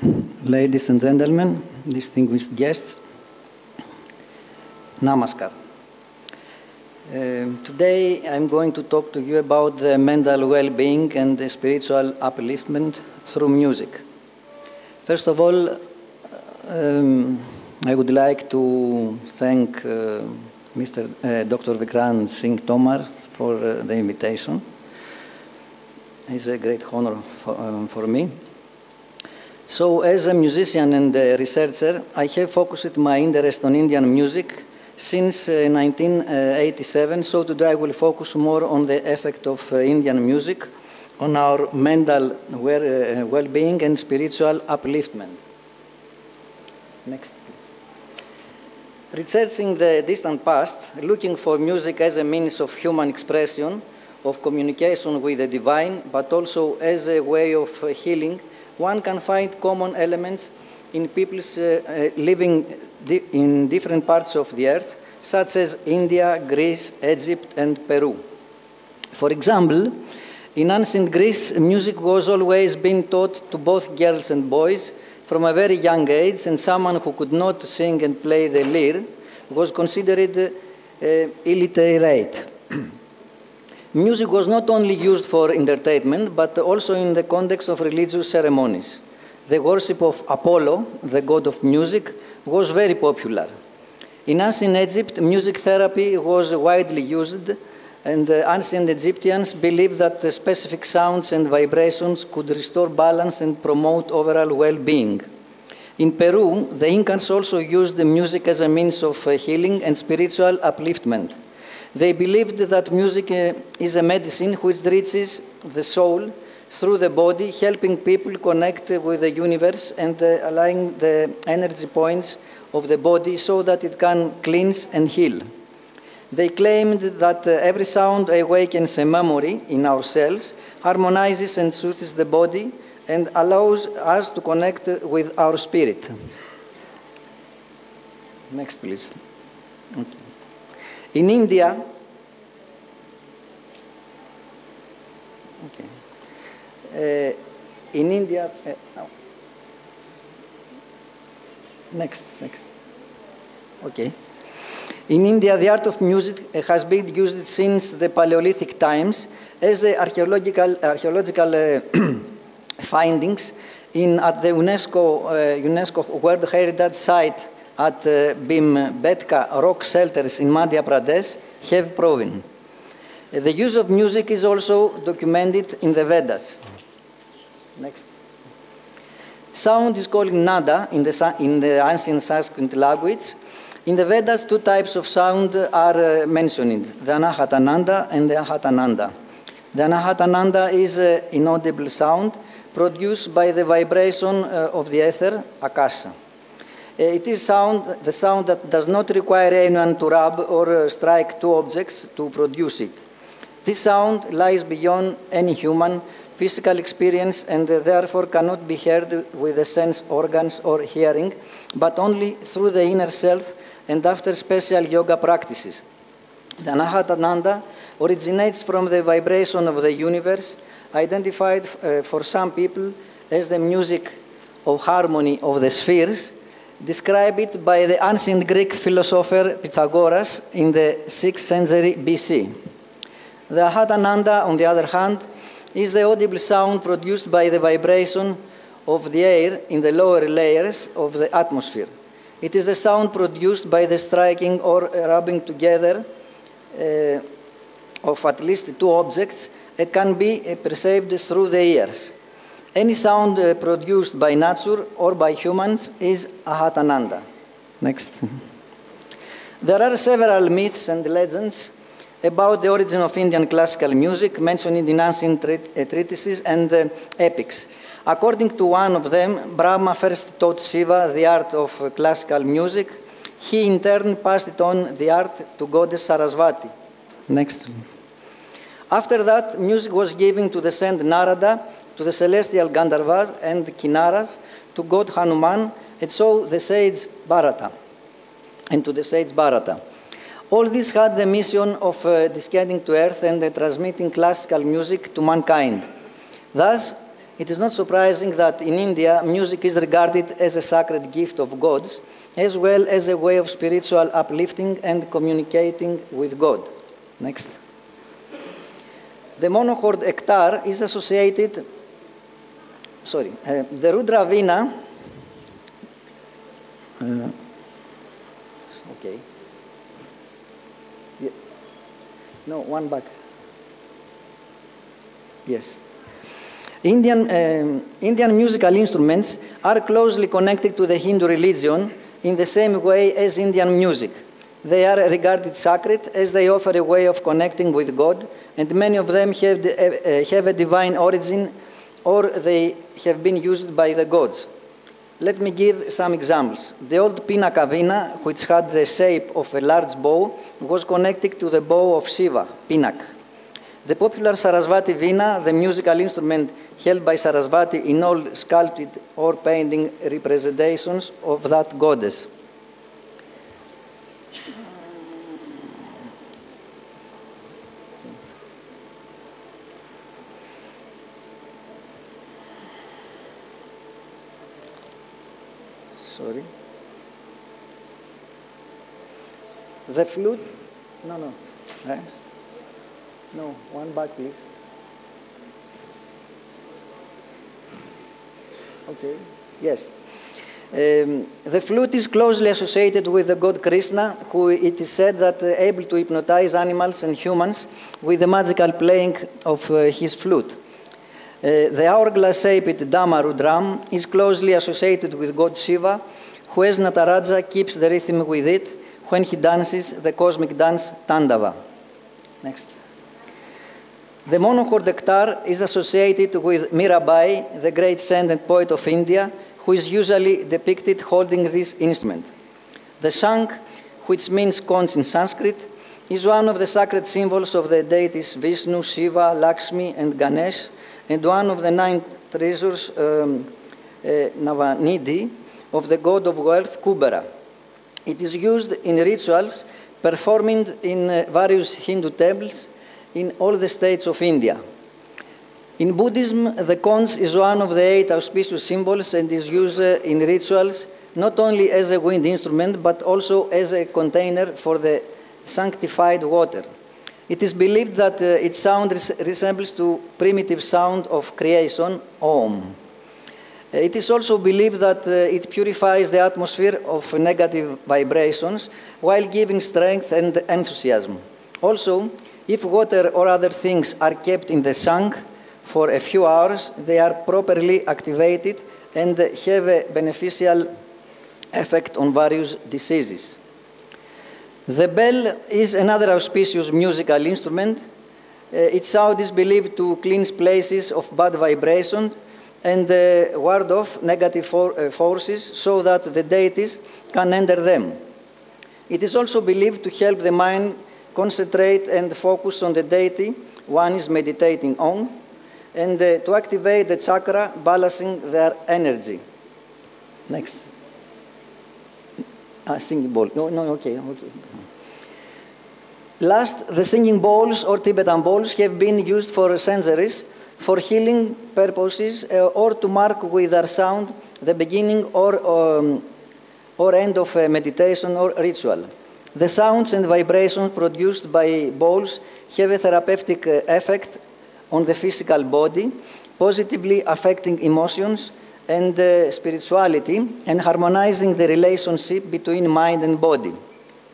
Ladies and gentlemen, distinguished guests, Namaskar. Today I'm going to talk to you about the mental well-being and the spiritual upliftment through music. First of all, I would like to thank Dr. Vikrant Singh Tomar for the invitation. It's a great honor for me. So, as a musician and a researcher, I have focused my interest on Indian music since 1987, so today I will focus more on the effect of Indian music on our mental well-being and spiritual upliftment. Next. Researching the distant past, looking for music as a means of human expression, of communication with the divine, but also as a way of healing, one can find common elements in peoples living in different parts of the earth, such as India, Greece, Egypt, and Peru. For example, in ancient Greece, music was always being taught to both girls and boys from a very young age, and someone who could not sing and play the lyre was considered illiterate. Music was not only used for entertainment, but also in the context of religious ceremonies. The worship of Apollo, the god of music, was very popular. In ancient Egypt, music therapy was widely used, and ancient Egyptians believed that specific sounds and vibrations could restore balance and promote overall well-being. In Peru, the Incans also used the music as a means of healing and spiritual upliftment. They believed that music is a medicine which reaches the soul through the body, helping people connect with the universe and aligning the energy points of the body so that it can cleanse and heal. They claimed that every sound awakens a memory in our cells, harmonizes and soothes the body, and allows us to connect with our spirit. Next, please. Okay. In India, no. Next. Okay. In India, the art of music has been used since the Paleolithic times, as the archaeological findings at the UNESCO World Heritage Site at Bhimbetka rock shelters in Madhya Pradesh have proven. The use of music is also documented in the Vedas. Next. Sound is called nada in the ancient Sanskrit language. In the Vedas, two types of sound are mentioned, the Anahatananda and the Ahatananda. The Anahatananda is an inaudible sound produced by the vibration of the ether, akasha. It is the sound that does not require anyone to rub or strike two objects to produce it. This sound lies beyond any human physical experience and therefore cannot be heard with the sense organs or hearing, but only through the inner self and after special yoga practices. The Anahatananda originates from the vibration of the universe, identified for some people as the music of harmony of the spheres, described by the ancient Greek philosopher Pythagoras in the 6th century BC. The Ahatananda, on the other hand, is the audible sound produced by the vibration of the air in the lower layers of the atmosphere. It is the sound produced by the striking or rubbing together of at least two objects. It can be perceived through the ears. Any sound produced by nature or by humans is Ahatananda. Next. There are several myths and legends about the origin of Indian classical music mentioned in ancient treatises and epics. According to one of them, Brahma first taught Shiva the art of classical music. He in turn passed it on the art to goddess Sarasvati. Next. After that, music was given to the saint Narada, to the celestial Gandharvas and Kinnaras, to god Hanuman, and so the sage Bharata, All this had the mission of descending to earth and transmitting classical music to mankind. Thus, it is not surprising that in India, music is regarded as a sacred gift of gods, as well as a way of spiritual uplifting and communicating with God. Next. The monochord ektar is associated, the Rudra Veena, okay. Yeah. No, one back. Yes. Indian musical instruments are closely connected to the Hindu religion in the same way as Indian music. They are regarded sacred as they offer a way of connecting with God, and many of them have a divine origin or they have been used by the gods. Let me give some examples. The old Pinaka Veena, which had the shape of a large bow, was connected to the bow of Shiva, Pinak. The popular Sarasvati Veena, the musical instrument held by Sarasvati in all sculpted or painting representations of that goddess. Sorry. The flute, no. No, one back, please. Okay, yes. The flute is closely associated with the god Krishna, who it is said that able to hypnotize animals and humans with the magical playing of his flute. The hourglass-shaped Damaru drum is closely associated with god Shiva, who as Nataraja keeps the rhythm with it when he dances the cosmic dance Tandava. Next. The monochord ektar is associated with Mirabai, the great saint and poet of India, who is usually depicted holding this instrument. The Shankh, which means conch in Sanskrit, is one of the sacred symbols of the deities Vishnu, Shiva, Lakshmi, and Ganesh, and one of the 9 treasures, Navanidhi, of the god of wealth, Kubera. It is used in rituals performed in various Hindu temples in all the states of India. In Buddhism, the conch is one of the 8 auspicious symbols and is used in rituals not only as a wind instrument but also as a container for the sanctified water. It is believed that its sound resembles to primitive sound of creation, Om. It is also believed that it purifies the atmosphere of negative vibrations while giving strength and enthusiasm. Also, if water or other things are kept in the Shankh for a few hours, they are properly activated and have a beneficial effect on various diseases. The bell is another auspicious musical instrument. Its sound is believed to cleanse places of bad vibration and ward off negative forces so that the deities can enter them. It is also believed to help the mind concentrate and focus on the deity one is meditating on, and to activate the chakra, balancing their energy. Next. Singing bowl. No, okay. Last, the singing bowls or Tibetan bowls have been used for centuries for healing purposes or to mark with their sound the beginning or end of a meditation or ritual. The sounds and vibrations produced by bowls have a therapeutic effect on the physical body, positively affecting emotions and spirituality and harmonizing the relationship between mind and body.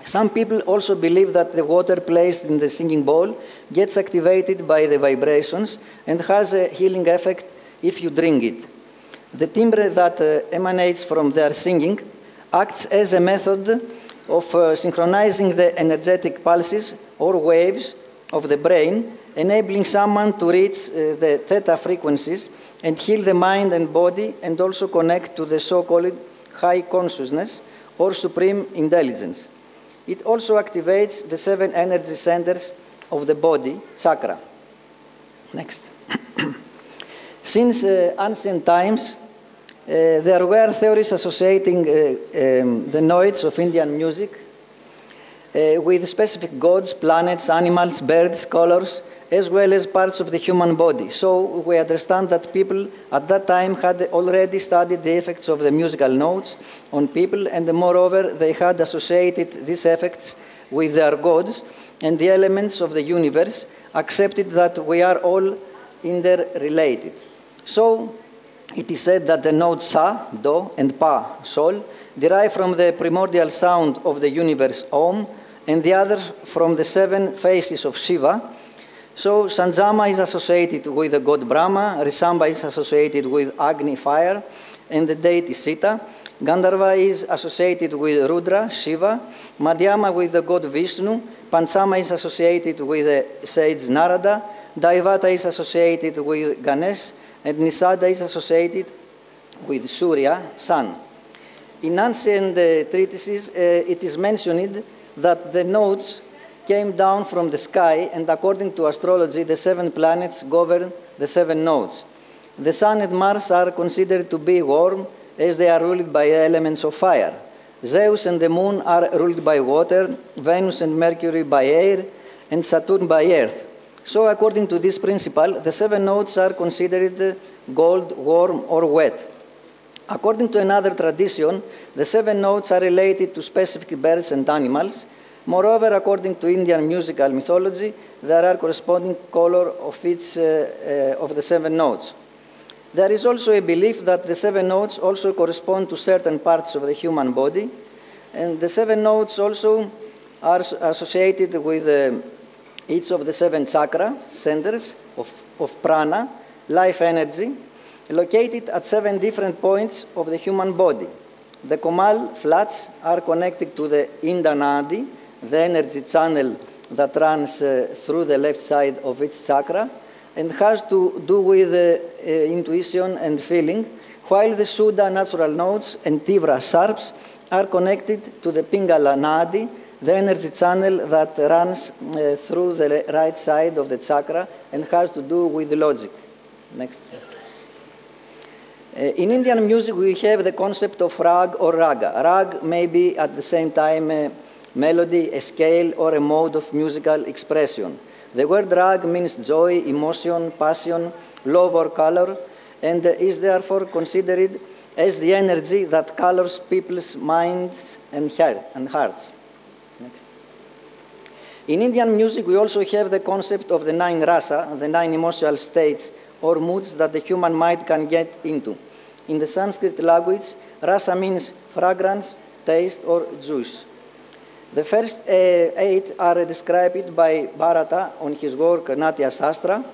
Some people also believe that the water placed in the singing bowl gets activated by the vibrations and has a healing effect if you drink it. The timbre that emanates from their singing acts as a method of synchronizing the energetic pulses or waves of the brain, enabling someone to reach the theta frequencies and heal the mind and body and also connect to the so-called high consciousness or supreme intelligence. It also activates the 7 energy centers of the body, chakra. Next. Since ancient times, there were theories associating the notes of Indian music with specific gods, planets, animals, birds, colors, as well as parts of the human body. So we understand that people at that time had already studied the effects of the musical notes on people, and moreover, they had associated these effects with their gods and the elements of the universe, accepted that we are all interrelated. So it is said that the notes sa, do, and pa, sol, derive from the primordial sound of the universe, om, and the others from the 7 faces of Shiva. So Sanjama is associated with the god Brahma, Risambha is associated with Agni, fire, and the deity Sita. Gandharva is associated with Rudra, Shiva. Madhyama with the god Vishnu. Panchama is associated with the sage Narada. Daivata is associated with Ganesh. And Nisada is associated with Surya, sun. In ancient treatises, it is mentioned that the notes came down from the sky, and according to astrology, the 7 planets govern the 7 nodes. The Sun and Mars are considered to be warm, as they are ruled by elements of fire. Zeus and the Moon are ruled by water, Venus and Mercury by air, and Saturn by earth. So according to this principle, the 7 nodes are considered cold, warm, or wet. According to another tradition, the 7 notes are related to specific birds and animals. Moreover, according to Indian musical mythology, there are corresponding color of each of the 7 notes. There is also a belief that the 7 notes also correspond to certain parts of the human body, and the 7 notes also are associated with each of the 7 chakra centers of prana, life energy, located at 7 different points of the human body. The Komal flats are connected to the Indanadi, the energy channel that runs through the left side of each chakra, and has to do with intuition and feeling, while the Shuddha natural nodes and Tivra sharps are connected to the Pingala Nadi, the energy channel that runs through the right side of the chakra and has to do with logic. Next. In Indian music, we have the concept of rag or raga. Rag may be at the same time a melody, a scale, or a mode of musical expression. The word rag means joy, emotion, passion, love, or color, and is therefore considered as the energy that colors people's minds and hearts. Next. In Indian music, we also have the concept of the 9 rasa, the 9 emotional states or moods that the human mind can get into. In the Sanskrit language, rasa means fragrance, taste, or juice. The first 8 are described by Bharata on his work Natya Shastra.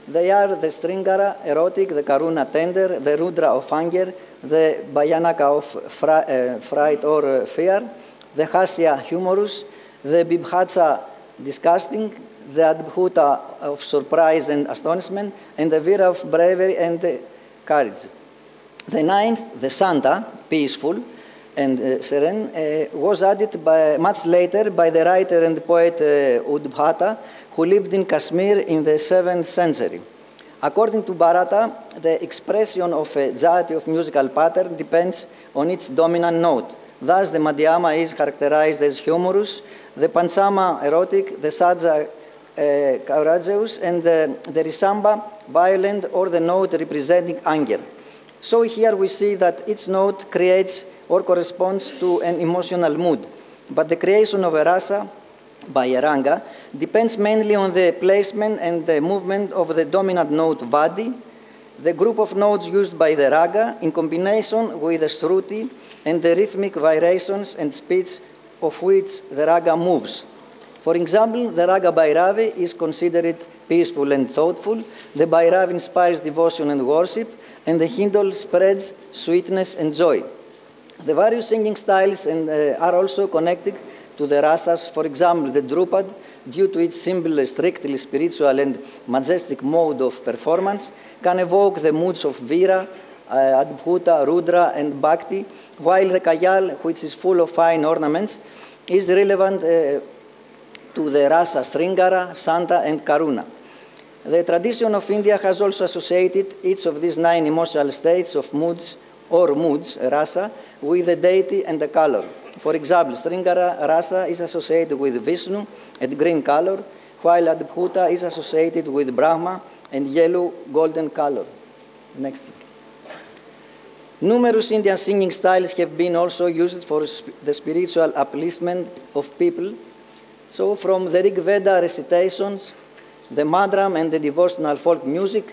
They are the Sringara, erotic, the Karuna, tender, the Rudra of anger, the Bhayanaka of fright or fear, the Hasya, humorous, the Bibhatsa, disgusting, the Adbhuta of surprise and astonishment, and the Vira of bravery and courage. The 9th, the Santa, peaceful and serene, was added much later by the writer and poet Udbhata, who lived in Kashmir in the 7th century. According to Bharata, the expression of a jati of musical pattern depends on its dominant note. Thus, the Madhyama is characterized as humorous, the Panchama erotic, the Saja courageous, and the Risambha violent, or the note representing anger. So here we see that each note creates or corresponds to an emotional mood, but the creation of a rasa by a ranga depends mainly on the placement and the movement of the dominant note vadi, the group of notes used by the raga in combination with the shruti and the rhythmic variations and speeds of which the raga moves. For example, the raga Bhairavi is considered peaceful and thoughtful, the Bhairavi inspires devotion and worship, and the Hindol spreads sweetness and joy. The various singing styles are also connected to the rasas. For example, the Drupad, due to its simple, strictly spiritual and majestic mode of performance, can evoke the moods of Vira, Adbhuta, Rudra, and Bhakti, while the Kayal, which is full of fine ornaments, is relevant to the rasa Sringara, Santa, and Karuna. The tradition of India has also associated each of these 9 emotional states of moods, rasa, with the deity and the color. For example, Sringara rasa is associated with Vishnu, a green color, while Adbhuta is associated with Brahma and yellow golden color. Next. Numerous Indian singing styles have been also used for the spiritual upliftment of people. So from the Rig Veda recitations, the madram and the devotional folk music,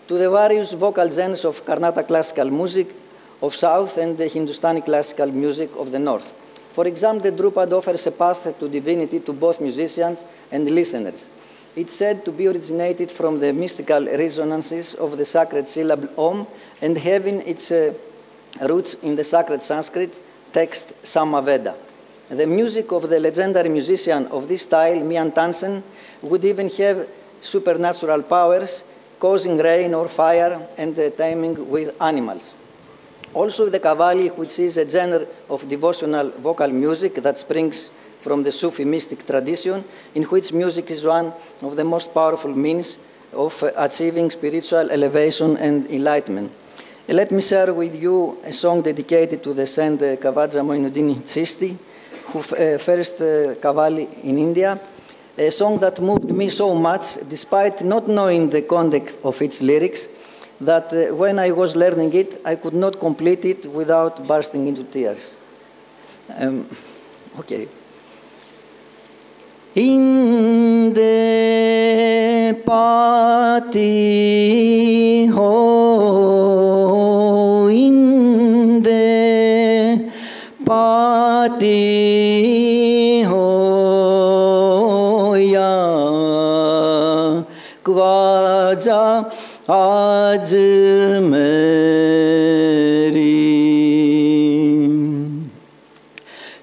to the various vocal genres of Karnataka classical music of South and the Hindustani classical music of the North. For example, the Drupad offers a path to divinity to both musicians and listeners. It's said to be originated from the mystical resonances of the sacred syllable Om and having its roots in the sacred Sanskrit text Samaveda. The music of the legendary musician of this style, Mian Tansen, would even have supernatural powers, causing rain or fire and taming with animals. Also the Qawwali, which is a genre of devotional vocal music that springs from the Sufi mystic tradition, in which music is one of the most powerful means of achieving spiritual elevation and enlightenment. Let me share with you a song dedicated to the Saint Khawaja Moinuddin Chisti, who first Qawwali in India, a song that moved me so much, despite not knowing the context of its lyrics, that when I was learning it, I could not complete it without bursting into tears. Okay. Inde pati ho, inde pati ho ya, Khwaja आज मेरी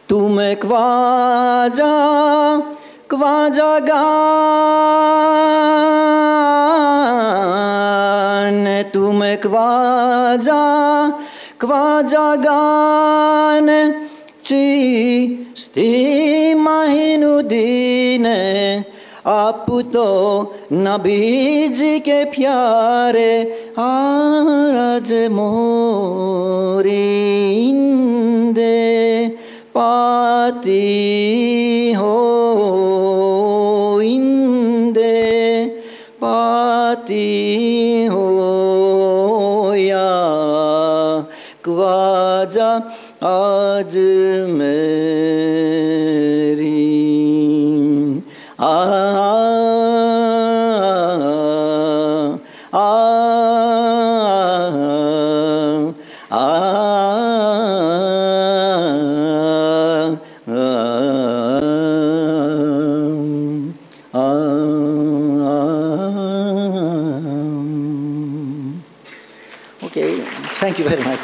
तुम्हें ख्वाजा ख्वाजा गान तुम्हें ख्वाजा ख्वाजा गान चिश्ती मोइनुद्दीन आप तो नबी जी के प्यारे आरज मोरी इंदे पाती हो इंदे पाती हो या ख्वाजा आज मेरी Okay, thank you very much.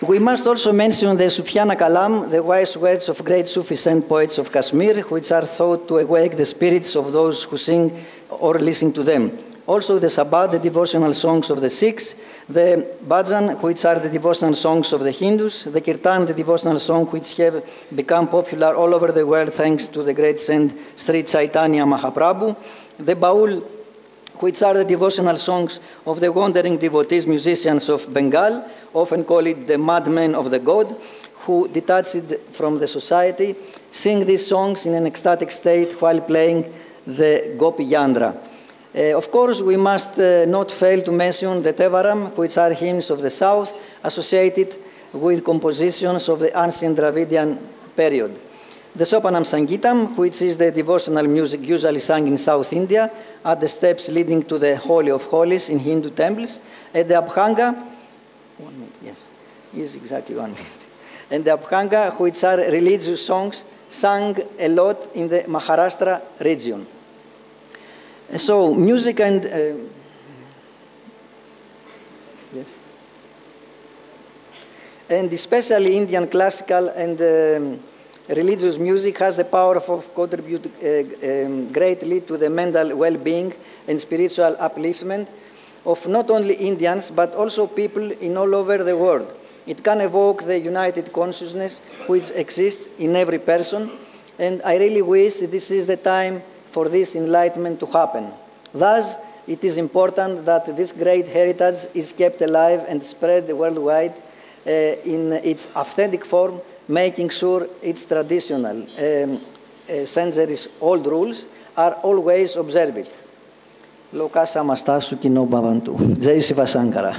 We must also mention the Sufyana Kalam, the wise words of great Sufi saint poets of Kashmir, which are thought to awake the spirits of those who sing or listen to them. Also the Sabbath, the devotional songs of the Sikhs, the Bhajan, which are the devotional songs of the Hindus, the Kirtan, the devotional song which have become popular all over the world thanks to the great saint Sri Chaitanya Mahaprabhu, the Baul, which are the devotional songs of the wandering devotees, musicians of Bengal, often call it the madmen of the god, who, detached from the society, sing these songs in an ecstatic state while playing the Gopi Yandra. Of course, we must not fail to mention the Tevaram, which are hymns of the south, associated with compositions of the ancient Dravidian period. The Sopanam Sangeetam, which is the devotional music usually sung in South India at the steps leading to the Holy of Holies in Hindu temples, and the Abhanga, 1 minute, yes, is exactly 1 minute, and the Abhanga, which are religious songs sung a lot in the Maharashtra region. So music and yes, and especially Indian classical and religious music has the power of contributing greatly to the mental well-being and spiritual upliftment of not only Indians, but also people in all over the world. It can evoke the united consciousness which exists in every person, and I really wish this is the time for this enlightenment to happen. Thus, it is important that this great heritage is kept alive and spread worldwide in its authentic form, making sure its traditional centuries-old rules are always observed. Loka Samasta Sukino Bhavantu. Jai Shiva Sankara.